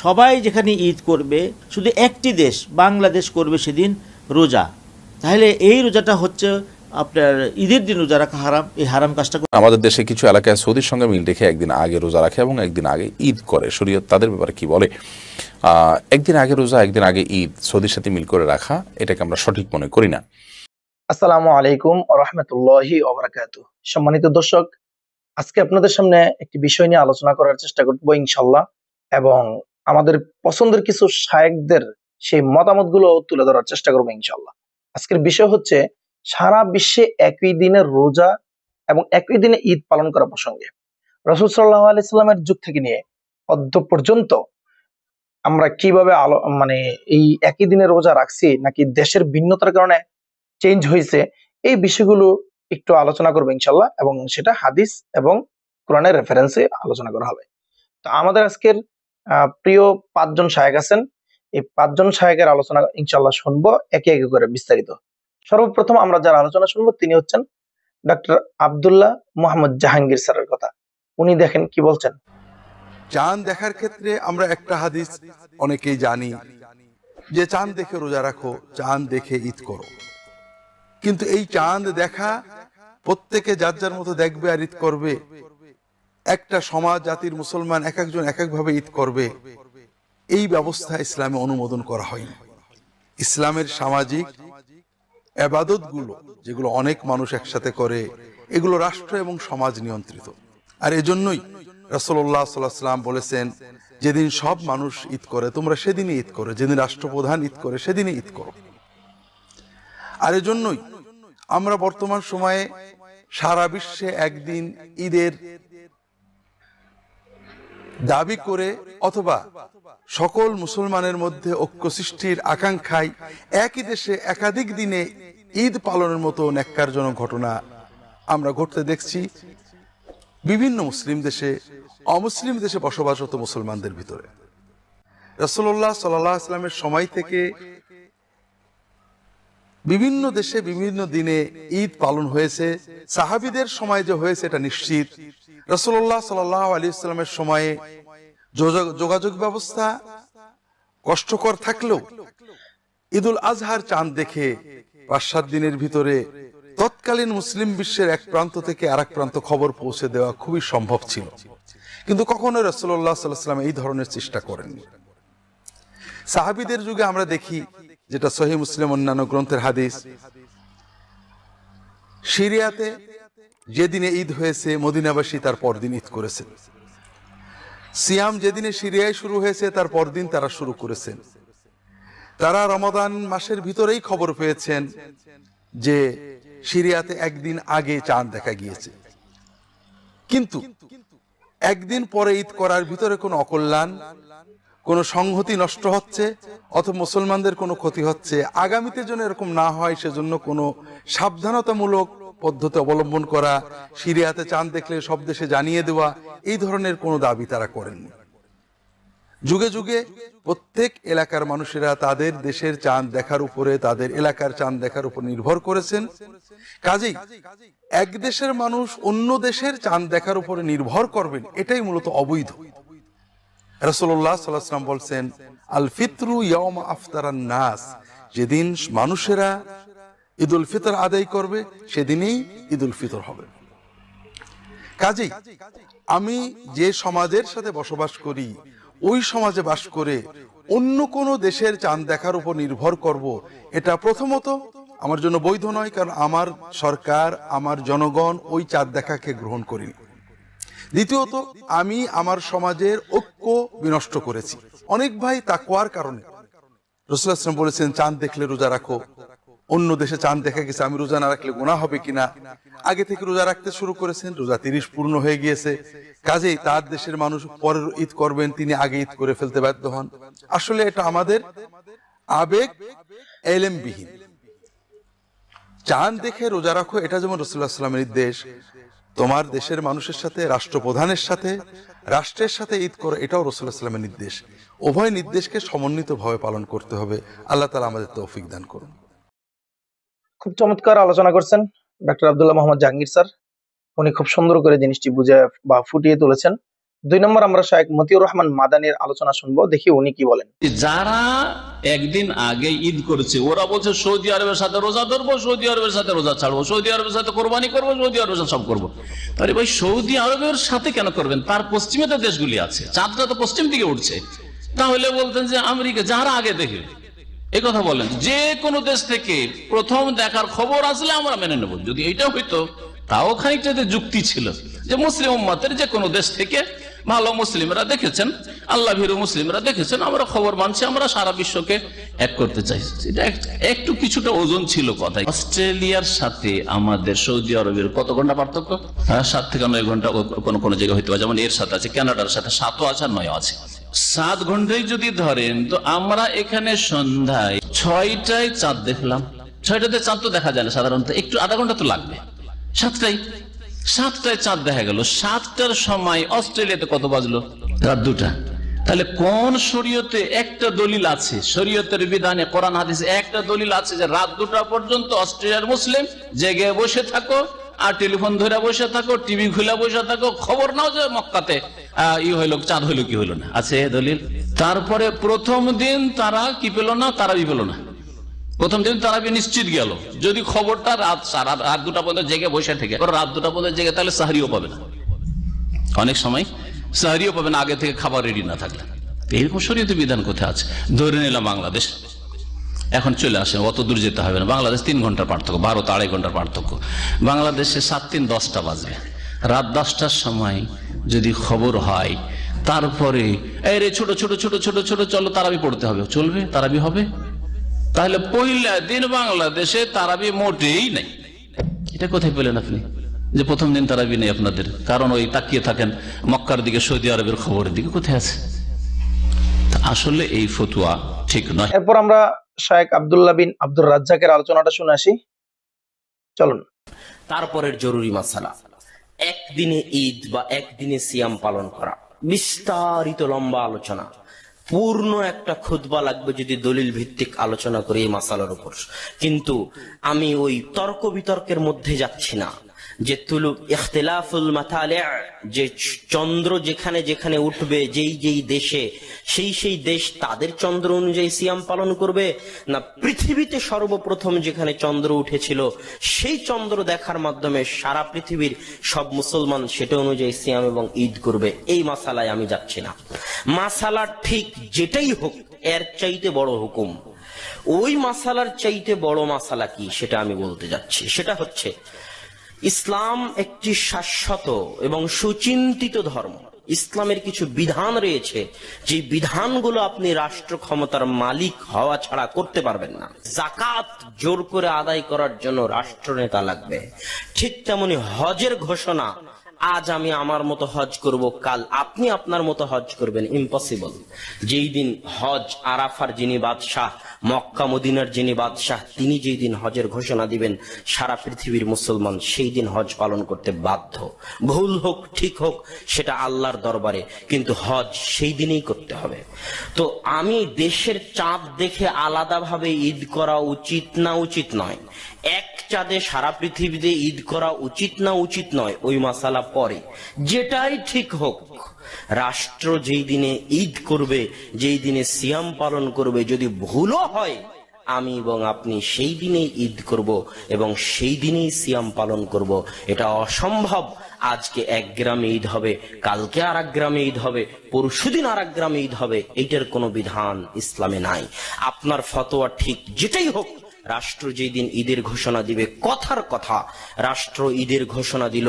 সবাই যেখানে ঈদ করবে, শুধু একটি দেশ বাংলাদেশ করবে সেদিন রোজা, তাহলে এই রোজাটা হচ্ছে আপনার ঈদের দিন রোজা রাখা হারাম। এই হারাম কাজটা আমাদের দেশে কিছু এলাকায় সৌদির সঙ্গে মিল রেখে একদিন আগে রোজা রাখে এবং একদিন আগে ঈদ করে। শরীয়ত তাদের ব্যাপারে কি বলে? একদিন আগে রোজা, একদিন আগে ঈদ, সৌদির সাথে মিল করে রাখা, এটাকে আমরা সঠিক মনে করি না। আসসালামু আলাইকুম ওয়া রাহমাতুল্লাহি ওয়া বারাকাতুহু। সম্মানিত দর্শক, আজকে আপনাদের সামনে একটি বিষয় নিয়ে আলোচনা করার চেষ্টা করব ইনশাআল্লাহ, এবং আমাদের পছন্দের কিছু শায়েখদের সেই মতামতগুলো তুলে ধরার চেষ্টা করব ইনশাআল্লাহ। আজকের বিষয় হচ্ছে সারা বিশ্বে একই দিনে রোজা এবং একই দিনে ঈদ পালন করা প্রসঙ্গে। রাসূল সাল্লাল্লাহু আলাইহি সাল্লামের যুগ থেকে নিয়ে অদ্য পর্যন্ত আমরা কিভাবে এই একই দিনে রোজা রাখছি, নাকি দেশের ভিন্নতার কারণে চেঞ্জ হয়েছে, এই বিষয়গুলো একটু আলোচনা করবো ইনশাল্লাহ, এবং সেটা হাদিস এবং কোরআনের রেফারেন্সে আলোচনা করা হবে। তো আমাদের আজকের প্রিয় 5 জন শায়েখ আছেন। এই 5 জন শায়েখের আলোচনা ইনশাল্লাহ শুনবো একে একে করে বিস্তারিত। সর্বপ্রথম আমরা যার আলোচনা শুনবো তিনি হচ্ছেন ডক্টর আব্দুল্লাহ মোহাম্মদ জাহাঙ্গীর স্যারের কথা। উনি দেখেন কি বলছেন। চাঁদ দেখার ক্ষেত্রে আমরা একটা হাদিস অনেকেই জানি যে চাঁদ দেখে রোজা রাখো, চাঁদ দেখে ঈদ করো। কিন্তু এই চাঁদ দেখা প্রত্যেকে যার যার মতো দেখবে আর ঈদ করবে। একটা সমাজ জাতির মুসলমান এক একজন এক একভাবে ঈদ করবে, এই ব্যবস্থা ইসলামে অনুমোদন করা হয়নি। ইসলামের সামাজিক ইবাদতগুলো যেগুলো অনেক মানুষ একসাথে করে, এগুলো রাষ্ট্র এবং সমাজ নিয়ন্ত্রিত। আর এজন্যই রাসূলুল্লাহ সাল্লাল্লাহু আলাইহি ওয়াসাল্লাম বলেছেন, যেদিন সব মানুষ ঈদ করে তোমরা সেদিনই ঈদ করো, যেদিন রাষ্ট্রপ্রধান ঈদ করে সেদিনই ঈদ করো। আর এজন্যই আমরা বর্তমান সময়ে সারা বিশ্বে একদিন ঈদের দাবি করে অথবা সকল মুসলমানের মধ্যে ঐক্য সৃষ্টির আকাঙ্ক্ষায় একই দেশে একাধিক দিনে ঈদ পালনের মতো ন্যাক্কারজনক ঘটনা আমরা ঘটতে দেখছি বিভিন্ন মুসলিম দেশে, অমুসলিম দেশে বসবাসরত মুসলমানদের ভিতরে। রাসূলুল্লাহ সাল্লাল্লাহু আলাইহি ওয়াসাল্লামের সময় থেকে বিভিন্ন দেশে বিভিন্ন দিনে ঈদ পালন হয়েছে। সাহাবীদের সময় যে হয়েছে এটা নিশ্চিত। রাসূলুল্লাহ সাল্লাল্লাহু আলাইহি ওয়াসাল্লামের সময়ে যোগাযোগ ব্যবস্থা কষ্টকর থাকলেও ঈদুল আজহার চাঁদ দেখে 5-7 দিনের ভিতরে তৎকালীন মুসলিম বিশ্বের এক প্রান্ত থেকে আরেক প্রান্ত খবর পৌঁছে দেওয়া খুবই সম্ভব ছিল। কিন্তু কখনো রাসূলুল্লাহ সাল্লাল্লাহু আলাইহি ওয়াসাল্লাম এই ধরনের চেষ্টা করেননি। সাহাবীদের যুগে আমরা দেখি, যেটা সহিহ মুসলিম অন্যান্য গ্রন্থের হাদিস, সিরিয়াতে যেদিনে ঈদ হয়েছে মদিনাবাসী তার পরদিন ঈদ করেছেন। সিয়াম যেদিনে সিরিয়ায় শুরু হয়েছে তার পরদিন তারা শুরু করেছেন। তারা রমাদান মাসের ভিতরেই খবর পেয়েছেন যে সিরিয়াতে একদিন আগে চাঁদ দেখা গিয়েছে। কিন্তু একদিন পরে ঈদ করার ভিতরে কোনো অকল্যাণ, কোনো সংহতি নষ্ট হচ্ছে অথবা মুসলমানদের কোনো ক্ষতি হচ্ছে, আগামীতে যেন এরকম না হয় সেজন্য কোনো সাবধানতামূলক পদ্ধতি অবলম্বন করা, সিরিয়াতে চাঁদ দেখলে সব দেশে জানিয়ে দেওয়া, এই ধরনের কোনো দাবি তারা করেননি। যুগে যুগে প্রত্যেক এলাকার মানুষেরা তাদের দেশের চাঁদ দেখার উপরে, তাদের এলাকার চাঁদ দেখার উপর নির্ভর করেছেন। কাজেই এক দেশের মানুষ অন্য দেশের চাঁদ দেখার উপরে নির্ভর করবেন, এটাই মূলত অবৈধ। রাসূলুল্লাহ সাল্লাল্লাহু আলাইহি ওয়াসাল্লাম বলছেন, আল ফিতরু ইয়াউমা আফতারান নাস, যেদিন মানুষেরা ঈদুল ফিতর আদায় করবে সেদিনই ঈদুল ফিতর হবে। কাজেই আমি যে সমাজের সাথে বসবাস করি, ওই সমাজে বাস করে অন্য কোনো দেশের চাঁদ দেখার উপর নির্ভর করব, এটা প্রথমত আমার জন্য বৈধ নয়, কারণ আমার সরকার, আমার জনগণ ওই চাঁদ দেখাকে গ্রহণ করেনি। দ্বিতীয়ত, আমি আমার সমাজের ঐক্য বিনষ্ট করেছি। অনেক ভাই তাকওয়ার কারণে রাসূলুল্লাহ সাল্লাল্লাহু আলাইহি ওয়াসাল্লাম বলেছেন চাঁদ দেখলে রোজা রাখো। অন্য দেশে চাঁদ দেখা গেছে, আমি রোজা না রাখলে গুনাহ হবে কিনা, আগে থেকে রোজা রাখতে শুরু করেছেন, রোজা 30 পূর্ণ হয়ে গিয়েছে। কাজেই তার দেশের মানুষ পরের ঈদ করবেন, তিনি আগে ঈদ করে ফেলতে বাধ্য হন। আসলে এটা আমাদের আবেগ এলেমবিহীন। চাঁদ দেখে রোজা রাখো, এটা যেমন রাসূলুল্লাহ সাল্লাল্লাহু আলাইহি ওয়াসাল্লামের নির্দেশ, তোমার দেশের মানুষের সাথে, রাষ্ট্রপ্রধানের সাথে, রাষ্ট্রের সাথে ঈদ করো, এটাও রাসূলুল্লাহ সাল্লাল্লাহু আলাইহি ওয়াসাল্লামের নির্দেশ। উভয় নির্দেশকে সমন্বিতভাবে পালন করতে হবে। আল্লাহ তাআলা আমাদের তৌফিক দান করুন। খুব চমৎকার আলোচনা করছেন ডক্টর আব্দুল্লাহ মোহাম্মদ জাহাঙ্গীর স্যার। উনি খুব সুন্দর করে জিনিসটি বুঝে বা ফুটিয়ে তুলেছেন। 2 নম্বর আমরা শায়েখ মতিউর রহমান মাদানির আলোচনা শুনবো, দেখি উনি কি বলেন। যারা একদিন আগে ঈদ করেছে ওরা বলছে সৌদি আরবের সাথে রোজা ধরবো, সৌদি আরবের সাথে রোজা ছাড়বো, সৌদি আরবের সাথে কোরবানি করবো, সৌদি আরবের সাথে সব করবো। আরে ভাই, সৌদি আরবের সাথে কেন করবেন? তার পশ্চিমে তো দেশগুলি আছে, চাঁদটা তো পশ্চিম দিকে উঠছে। তাহলে বলতেন যে আমেরিকা, যারা আগে দেখে এই কথা বলেন, যে কোনো দেশ থেকে প্রথম দেখার খবর আসলে আমরা মেনে নেব। যদি এইটা হইতো তাও খানিকটাতে যুক্তি ছিল, যে মুসলিম উম্মতের যে কোনো দেশ থেকে ভালো মুসলিমরা দেখেছেন, আল্লাহ ভীরু মুসলিমরা দেখেছেন, আমরা খবর মানছি, আমরা সারা বিশ্বকে এক করতে চাইছি। এটা একটু কিছুটা ওজন ছিল কথায়। অস্ট্রেলিয়ার সাথে আমাদের সৌদি আরবের কত ঘন্টা পার্থক্য? 7 থেকে 9 ঘন্টা কোনো কোনো জায়গায় হইতে পারে। যেমন এর সাথে আছে, কানাডার সাথে 7ও আছে আর 9ও আছে। 7 ঘন্টায় যদি ধরেন, তো আমরা এখানে সন্ধ্যায় 6টায় চাঁদ দেখলাম। 6টাতে চাঁদ তো দেখা যায় না সাধারণত, একটু আধা ঘন্টা তো লাগবে। 7টায় চাঁদ দেখা গেল। 7টার সময় অস্ট্রেলিয়াতে কত বাজলো? রাত 2টা। তাহলে কোন শরীয়তে একটা দলিল আছে, শরীয়তের বিধানে কোরআন হাদিসে একটা দলিল আছে যে রাত 2টা পর্যন্ত অস্ট্রেলিয়ার মুসলিম জেগে বসে থাকো, আর টেলিফোন ধরে বসে থাকো, টিভি খুলে বসে থাকো, খবর নাও যে মক্কাতে চাঁদ হইলো কি হইলো না? আছে দলিল? তারপরে প্রথম দিন তারা কি পেল না? তারাবি পেল না। প্রথম দিন তারাবি নিশ্চিত গেল, যদি খবরটা রাত 2টা পর্যন্ত জেগে বসে থেকে। রাত 2টা পর্যন্ত জেগে তাহলে সাহরিও পাবে না, অনেক সময় সাহরিও পাবে না, আগে থেকে খাবার রেডি না থাকলে। এরকম শরীয়তের বিধান কোথায় আছে? ধরে নিলাম বাংলাদেশ, এখন চলে আসে, অত দূর যেতে হবে না। বাংলাদেশ 3 ঘন্টার পার্থক্য, ভারত 2.5 ঘন্টার পার্থক্য। বাংলাদেশে 7-3 10টা বাজবে। রাত 10টার সময় যদি খবর হয়, তারপরে এই রে ছোট ছোট ছোট ছোট ছোট চলো তারাবি পড়তে হবে, চলবে? তারাবি হবে? তাহলে পহিলা দিন বাংলাদেশে তারাবি মোটেই নেই। এটা কোথায় পেলেন আপনি যে প্রথম দিন তারাবি নেই আপনাদের? কারণ ওই তাকিয়ে থাকেন মক্কার দিকে, সৌদি আরবের খবরের দিকে, কোথায় আছে? আসলে এই ফতোয়া ঠিক নয়। এরপর আমরা শায়েখ আব্দুল্লাহ বিন আব্দুর রাজ্জাকের আলোচনাটা শুনে আসি, চলুন। তারপরের জরুরি মাসালা, একদিনে ঈদ বা একদিনে সিয়াম পালন করা, বিস্তারিত লম্বা আলোচনা, পূর্ণ একটা খুতবা লাগবে যদি দলিল ভিত্তিক আলোচনা করি এই মাসালার উপর। কিন্তু আমি ওই তর্ক বিতর্কের মধ্যে যাচ্ছি না। যে তুলু ইখতিলাফুল মাতালি', যে চন্দ্র যেখানে যেখানে উঠবে, যেই যেই দেশে, সেই দেশ তাদের চন্দ্র অনুযায়ী সিয়াম পালন করবে, না পৃথিবীতে সর্বপ্রথম যেখানে চন্দ্র উঠেছিল সেই চন্দ্র দেখার মাধ্যমে সারা পৃথিবীর সব মুসলমান সেটা অনুযায়ী সিয়াম এবং ঈদ করবে, এই মাসালায় আমি যাচ্ছি না। মাসালা ঠিক যেটাই হোক, এর চাইতে বড় হুকুম, ওই মাসালার চাইতে বড় মাসালা কি সেটা আমি বলতে যাচ্ছি। সেটা হচ্ছে, ইসলাম একটি শাশ্বত এবং সুচিন্তিত ধর্ম। ইসলামের কিছু বিধান রয়েছে, যে বিধানগুলো আপনি রাষ্ট্র ক্ষমতার মালিক হওয়া ছাড়া করতে পারবেন না। যাকাত জোর করে আদায় করার জন্য রাষ্ট্রনেতা লাগবে। ঠিক তেমনি হজের ঘোষণা, আজ আমি আমার মতো হজ করব, কাল আপনি আপনার মতো হজ করবেন, ইম্পসিবল। যেই দিন হজ আরাফার যিনি বাদশাহ, মক্কা মদিনার যিনি বাদশাহ, তিনি যেই দিন হজের ঘোষণা দিবেন, সারা পৃথিবীর মুসলমান সেই দিন হজ পালন করতে বাধ্য। ভুল হোক ঠিক হোক সেটা আল্লাহর দরবারে, কিন্তু হজ সেই দিনেই করতে হবে। তো আমি দেশের চাঁদ দেখে আলাদাভাবে ঈদ করা উচিত না উচিত নয়, এক চাঁদে সারা পৃথিবীতে ঈদ করা উচিত না উচিত নয়, ওই মাসালা পরে। যেটাই ঠিক হোক, রাষ্ট্র যেই দিনে ঈদ করবে, যেই দিনে সিয়াম পালন করবে, যদি ভুলও হয়, আমি এবং আপনি সেই দিনেই ঈদ করব এবং সেই দিনেই সিয়াম পালন করব। এটা অসম্ভব। আজকে এক গ্রামে ঈদ হবে, কালকে আর এক গ্রামে ঈদ হবে, পরশুদিন আর এক গ্রামে ঈদ হবে, এইটার কোনো বিধান ইসলামে নাই। আপনার ফতোয়া ঠিক যেটাই হোক, রাষ্ট্র যেই দিন ঈদের ঘোষণা দিবে, কথার কথা রাষ্ট্র ঈদের ঘোষণা দিল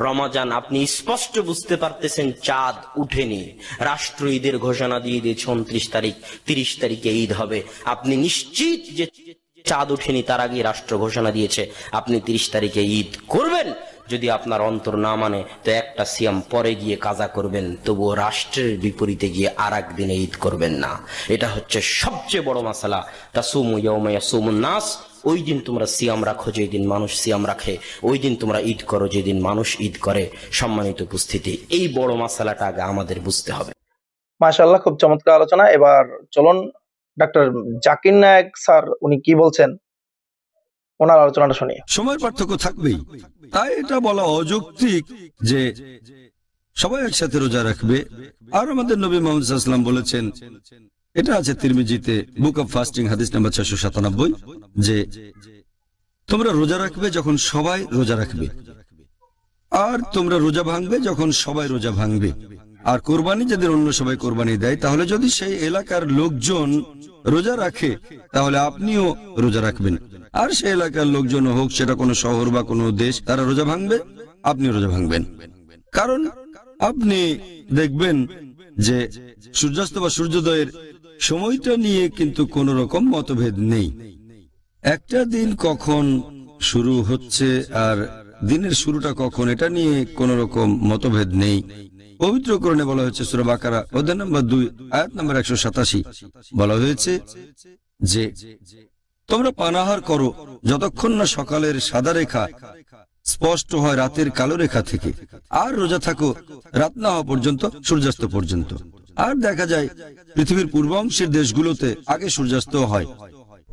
রমাজান, আপনি স্পষ্ট বুঝতে পারতেছেন চাঁদ উঠেনি, রাষ্ট্র ঈদের ঘোষণা দিয়ে দিয়েছে 29 তারিখ, 30 তারিখে ঈদ হবে, আপনি নিশ্চিত যে চাঁদ উঠেনি, তার আগে রাষ্ট্র ঘোষণা দিয়েছে আপনি 30 তারিখে ঈদ করবেন। যদি আপনার অন্তর না মানে, তো একটা সিয়াম পরে গিয়ে কাজা করবেন, তবুও রাষ্ট্রের বিপরীতে গিয়ে আর একদিনে ঈদ করবেন না। এটা হচ্ছে সবচেয়ে বড় মাসালা। তাসুমু ইয়াওমা ইয়াসুমুন নাস, ওই দিন তোমরা সিয়াম রাখো যেই দিন মানুষ সিয়াম রাখে, ওই দিন তোমরা ঈদ করো যেদিন মানুষ ঈদ করে। সম্মানিত উপস্থিতি, এই বড় মাসালাটা আগে আমাদের বুঝতে হবে। মাশাআল্লাহ, খুব চমৎকার আলোচনা। এবার চলুন ডক্টর জাকির নায়েক স্যার উনি কি বলছেন, ওনার আলোচনাটা শুনি। সময়ের পার্থক্য থাকবেই, তাই এটা বলা অযৌক্তিক যে সবাই একসাথে রোজা রাখবে। আর আমাদের নবী মুহাম্মদ সাল্লাল্লাহু আলাইহি ওয়াসাল্লাম বলেছেন, এটা আছে তিরমিজিতে বুক অফ ফাস্টিং হাদিস নাম্বার 697, যে তোমরা রোজা রাখবে যখন সবাই রোজা রাখবে, আর তোমরা রোজা ভাঙবে যখন সবাই রোজা ভাঙবে। আর কোরবানি যাদের অন্য সবাই কোরবানি দেয়, তাহলে যদি সেই এলাকার লোকজন রোজা রাখে তাহলে আপনিও রোজা রাখবেন। আর সেই এলাকার লোকজন হোক সেটা কোনো শহর বা কোনো দেশ, তারা রোজা ভাঙবে, আপনি রোজা ভাঙবেন। কারণ আপনি দেখবেন যে সূর্যাস্ত বা সূর্যোদয়ের সময়টা নিয়ে কিন্তু কোনো রকম মতভেদ নেই। একটা দিন কখন শুরু হচ্ছে আর দিনের শুরুটা কখন, এটা নিয়ে কোনো রকম মতভেদ নেই। পবিত্র কোরআনে বলা হয়েছে, সূরা বাকারা অধ্যায় নম্বর 2 আয়াত নম্বর 187 বলা হয়েছে যে তোমরা পানাহার করো যতক্ষণ না সকালের সাদা রেখা স্পষ্ট হয় রাতের কালো রেখা থেকে, আর রোজা থাকো রাত না হওয়া পর্যন্ত, সূর্যাস্ত পর্যন্ত। আর দেখা যায় পৃথিবীর পূর্বাংশের দেশগুলোতে আগে সূর্যাস্ত হয়।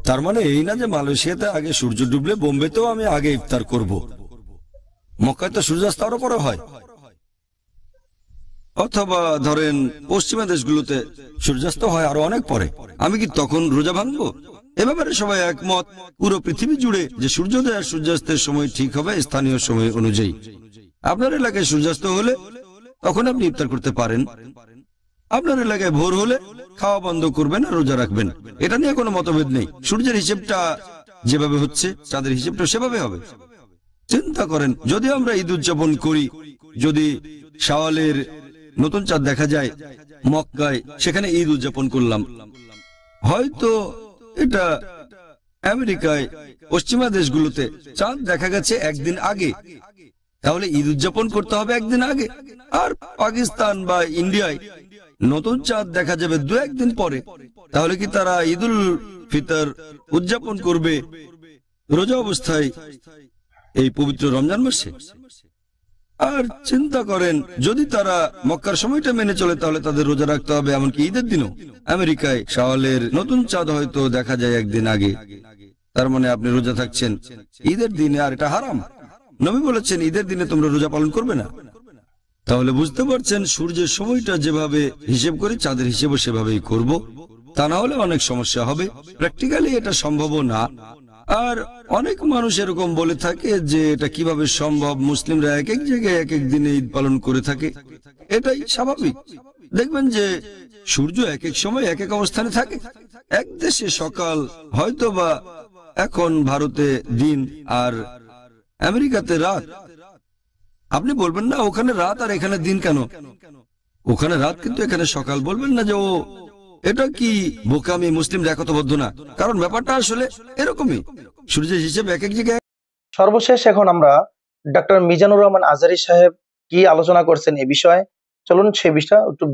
তার মানে এই না যে মালয়েশিয়াতে আগে সূর্য ডুবলে বোম্বেতেও আমি আগে ইফতার করব। মক্কায় তো সূর্যাস্ত আরো পরে হয়। অথবা ধরেন পশ্চিমা দেশগুলোতে সূর্যাস্ত হয় আরো অনেক পরে, আমি কি তখন রোজা ভাঙবো? এ ব্যাপারে সবাই একমত পুরো পৃথিবী জুড়ে যে সূর্যোদয় আর সূর্যাস্তের সময় ঠিক হবে স্থানীয় সময় অনুযায়ী। আপনার এলাকায় সূর্যাস্ত হলে তখন আপনি ইফতার করতে পারেন, আপনার এলাকায় ভোর হলে খাওয়া বন্ধ করবেন আর রোজা রাখবেন, এটা নিয়ে কোনো মতভেদ নেই। সূর্যের হিসেবটা যেভাবে হচ্ছে চাঁদের হিসেবটা সেভাবে হবে। চিন্তা করেন, যদি আমরা ঈদ উদযাপন করি, যদি শাওয়ালের নতুন চাঁদ দেখা যায় মক্কায়, সেখানে ঈদ উদযাপন করলাম, হয়তো এটা আমেরিকায় পশ্চিমা দেশগুলোতে চাঁদ দেখা গেছে একদিন আগে, তাহলে ঈদ উদযাপন করতে হবে একদিন আগে। আর পাকিস্তান বা ইন্ডিয়ায় নতুন চাঁদ দেখা যাবে 2-1 দিন পরে, তাহলে কি তারা ঈদুল ফিতর উদযাপন করবে রোজা অবস্থায় এই পবিত্র রমজান মাসে? আর চিন্তা করেন, যদি তারা মক্কার সময়টা মেনে চলে তাহলে তাদের রোজা রাখতে হবে এমনকি ঈদের দিনও। আমেরিকায় শাওয়ালের নতুন চাঁদ হয়তো দেখা যায় একদিন আগে, তার মানে আপনি রোজা থাকছেন ঈদের দিনে, আর এটা হারাম। নবী বলেছেন ঈদের দিনে তোমরা রোজা পালন করবে না। তাহলে বুঝতে পারছেন সূর্যের সময়টা যেভাবে হিসেব করে চাঁদের হিসেবও সেভাবেই করব, তা না হলে অনেক সমস্যা হবে। প্র্যাকটিক্যালি এটা সম্ভবও না। আর অনেক মানুষ এরকম বলে থাকে যে এটা কিভাবে সম্ভব, মুসলিমরা এক এক জায়গায় এক এক দিনে ঈদ পালন করে থাকে। এটাই স্বাভাবিক। দেখবেন যে সূর্য এক এক সময় এক এক অবস্থানে থাকে। এক দেশে সকাল, হয়তো বা এখন ভারতে দিন আর আমেরিকাতে রাত। আপনি বলবেন না ওখানে রাত আর এখানে দিন কেন, ওখানে রাত কিন্তু এখানে সকাল। বলবেন না যে ও এটা কি বোকামি, মুসলিমরা একতাবদ্ধ না। কারণ ব্যাপারটা আসলে এরকমই, সূর্যের হিসেবে এক এক জায়গায়। সর্বশেষ এখন আমরা ডক্টর মিজানুর রহমান আজহারী সাহেব কি আলোচনা করছেন এই বিষয়ে, চলুন সেই বিষয়টা একটু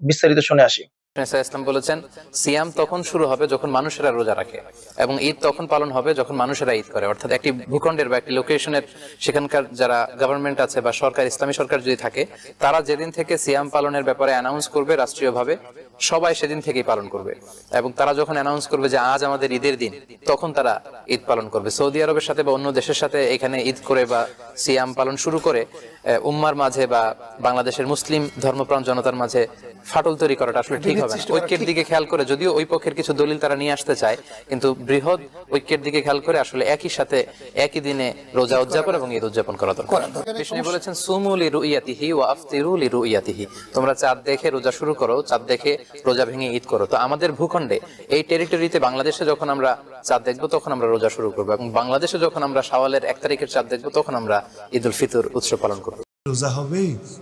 বিস্তারিত শুনে আসি। ইসলাম বলেছেন সিয়াম তখন শুরু হবে যখন মানুষেরা রোজা রাখে, এবং ঈদ তখন পালন হবে যখন মানুষেরা ঈদ করে। অর্থাৎ একটি ভূখণ্ডের বা একটি লোকেশনের সেখানকার যারা গভর্নমেন্ট আছে বা সরকার, ইসলামী সরকার যদি থাকে, তারা যেদিন থেকে সিয়াম পালনের ব্যাপারে অ্যানাউন্স করবে রাষ্ট্রীয়ভাবে, সবাই সেদিন থেকেই পালন করবে। এবং তারা যখন অ্যানাউন্স করবে যে আজ আমাদের ঈদের দিন, তখন তারা ঈদ পালন করবে। সৌদি আরবের সাথে বা অন্য দেশের সাথে এখানে ঈদ করে বা সিয়াম পালন শুরু করে উম্মার মাঝে বা বাংলাদেশের মুসলিম ধর্মপ্রাণ জনতার মাঝে ফাটল তৈরি করাটা আসলে ঠিক হবে না। ঐক্যের দিকে খেয়াল করে, যদিও ওই পক্ষের কিছু দলিল তারা নিয়ে আসতে চায়, কিন্তু বৃহৎ ঐক্যের দিকে খেয়াল করে আসলে একই সাথে একই দিনে রোজা উদযাপন এবং ঈদ উদযাপন করা দরকার। বিষ্ণু বলেছেন সুমু লিরুইয়াতিহি ওয়া আফতিরু লিরুইয়াতিহি, তোমরা চাঁদ দেখে রোজা শুরু করো, চাঁদ দেখে রোজা ভেঙে ঈদ করো। তো আমাদের ভূখণ্ডে এই টেরিটরিতে বাংলাদেশে যখন আমরা চাঁদ দেখবো তখন আমরা রোজা শুরু করবো, এবং বাংলাদেশে যখন আমরা শাওয়ালের 1 তারিখের চাঁদ দেখবো তখন আমরা ঈদুল ফিতর উৎসব পালন করবো। রোজা হবে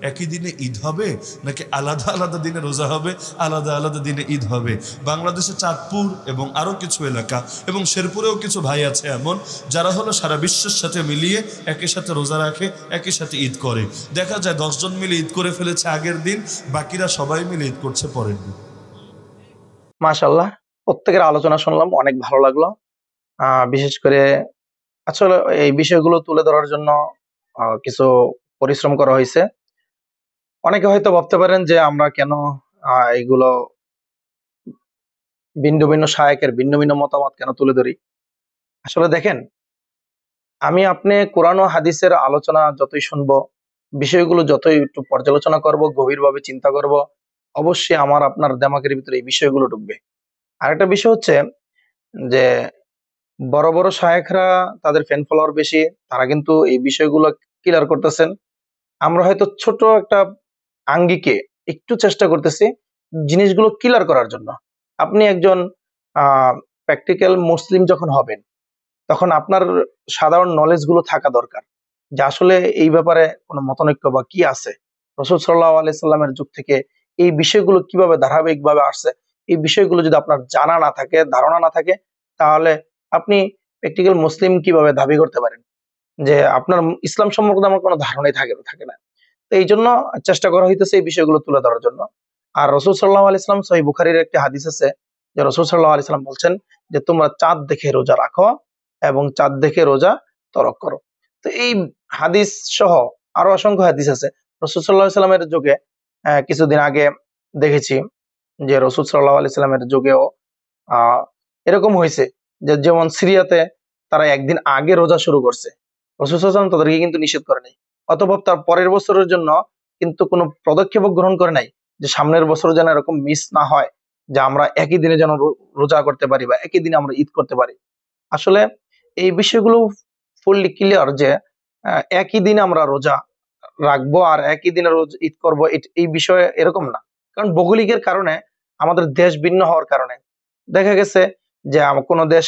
একই দিনে ঈদ হবে, নাকি আলাদা আলাদা দিনে রোজা হবে, আলাদা আলাদা দিনে ঈদ হবে? বাংলাদেশে চাঁদপুর এবং আরো কিছু এলাকা এবং শেরপুরেও কিছু ভাই আছে এমন যারা হলো সারা বিশ্বের সাথে মিলিয়ে একই সাথে রোজা রাখে, একই সাথে ঈদ করে। দেখা যায় 10 জন মিলে ঈদ করে ফেলেছে আগের দিন, বাকিরা সবাই মিলে ঈদ করছে পরের দিন। মাশাআল্লাহ, প্রত্যেকের আলোচনা শুনলাম, অনেক ভালো লাগলো। বিশেষ করে আসলে এই বিষয়গুলো তুলে ধরার জন্য কিছু পরিশ্রম করা হয়েছে। অনেকে হয়তো ভাবতে পারেন যে আমরা কেন এইগুলো ভিন্ন ভিন্ন শায়েখের ভিন্ন ভিন্ন মতামত কেন তুলে ধরি। আসলে দেখেন, আপনি কোরআন ও হাদিসের আলোচনা যতই শুনবো, বিষয়গুলো যতই একটু পর্যালোচনা করব, গভীরভাবে চিন্তা করব, অবশ্যই আমার আপনার দিমাগের ভিতরে এই বিষয়গুলো ঢুকবে। আরেকটা বিষয় হচ্ছে যে বড় বড় শায়েখরা, তাদের ফ্যান ফলোয়ার বেশি, তারা কিন্তু এই বিষয়গুলো ক্লিয়ার করতেছেন। আমরা হয়তো ছোট একটা আঙ্গিকে একটু চেষ্টা করতেছি জিনিসগুলো ক্লিয়ার করার জন্য। আপনি একজন প্র্যাকটিক্যাল মুসলিম যখন হবেন, তখন আপনার সাধারণ নলেজ গুলো থাকা দরকার যে আসলে এই ব্যাপারে কোনো মতানৈক্য বা কি আছে। রাসূল সাল্লাল্লাহু আলাইহি সাল্লামের যুগ থেকে এই বিষয়গুলো কিভাবে ধারাবাহিকভাবে আসছে, এই বিষয়গুলো যদি আপনার জানা না থাকে, ধারণা না থাকে, তাহলে আপনি প্র্যাকটিক্যাল মুসলিম কিভাবে দাবি করতে পারেন যে আপনার ইসলাম সম্পর্কে আমার কোনো ধারণাই থাকে না। তো এই জন্য চেষ্টা করা হইতেছে এই বিষয়গুলো তুলে ধরার জন্য। আর রাসূল সাল্লাল্লাহু আলাইহি সাল্লাম, সহিহ বুখারীর একটি হাদিস আছে যে রাসূল সাল্লাল্লাহু আলাইহি সাল্লাম বলছেন যে তোমরা চাঁদ দেখে রোজা রাখো এবং চাঁদ দেখে রোজা তরক করো। তো এই হাদিস সহ আরো অসংখ্য হাদিস আছে। রাসূল সাল্লাল্লাহু আলাইহি সাল্লামের যুগে কিছুদিন আগে দেখেছি যে রাসূল সাল্লাল্লাহু আলাইহি সাল্লামের যুগেও এরকম হয়েছে যে যেমন সিরিয়াতে তারা একদিন আগে রোজা শুরু করছে, রাসূল সাল্লাল্লাহু আলাইহি সাল্লাম তাদেরকে কিন্তু নিষেধ করে নাই, অথবা তার পরের বছরের জন্য কিন্তু কোনো পদক্ষেপ গ্রহণ করে নাই যে সামনের বছর যেন এরকম মিস না হয় যে আমরা একই দিনে যেন রোজা করতে পারি বা একই দিনে আমরা ঈদ করতে পারি। আসলে এই বিষয়গুলো ফুললি ক্লিয়ার যে একই দিনে আমরা রোজা রাখবো আর একই দিনে রোজ ঈদ করবো, এই বিষয়ে এরকম না। কারণ ভৌগোলিকের কারণে, আমাদের দেশ ভিন্ন হওয়ার কারণে দেখা গেছে যে কোনো দেশ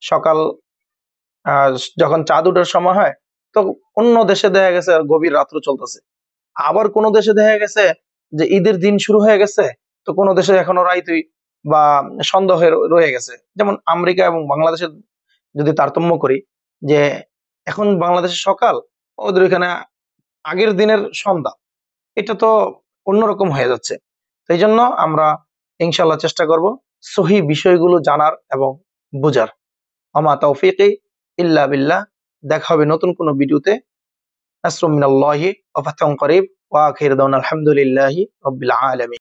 সকাল যখন চাঁদ ওঠার সময় হয়, তো অন্য দেশে দেখা গেছে গভীর রাত্র চলতেছে। আবার কোনো দেশে দেখা গেছে যে ঈদের দিন শুরু হয়ে গেছে, তো কোনো দেশে এখনো রাইতই বা সন্ধ্যা হয়ে রয়ে গেছে। যেমন আমেরিকা এবং বাংলাদেশের যদি তারতম্য করি, যে এখন বাংলাদেশে সকাল, ওদের ওইখানে আগের দিনের সন্ধ্যা, এটা তো অন্যরকম হয়ে যাচ্ছে। সেই জন্য আমরা ইনশাল্লাহ চেষ্টা করব সহি বিষয়গুলো জানার এবং বোঝার। আমা তৌফিকি ইল্লা বিল্লাহ। দেখা হবে নতুন কোনো ভিডিওতে। নাসরুম মিনাল্লাহি ওয়া ফাতহুন করিব ওয়া আখিরু দাওয়ানা আলহামদুলিল্লাহি রাব্বিল আলামিন।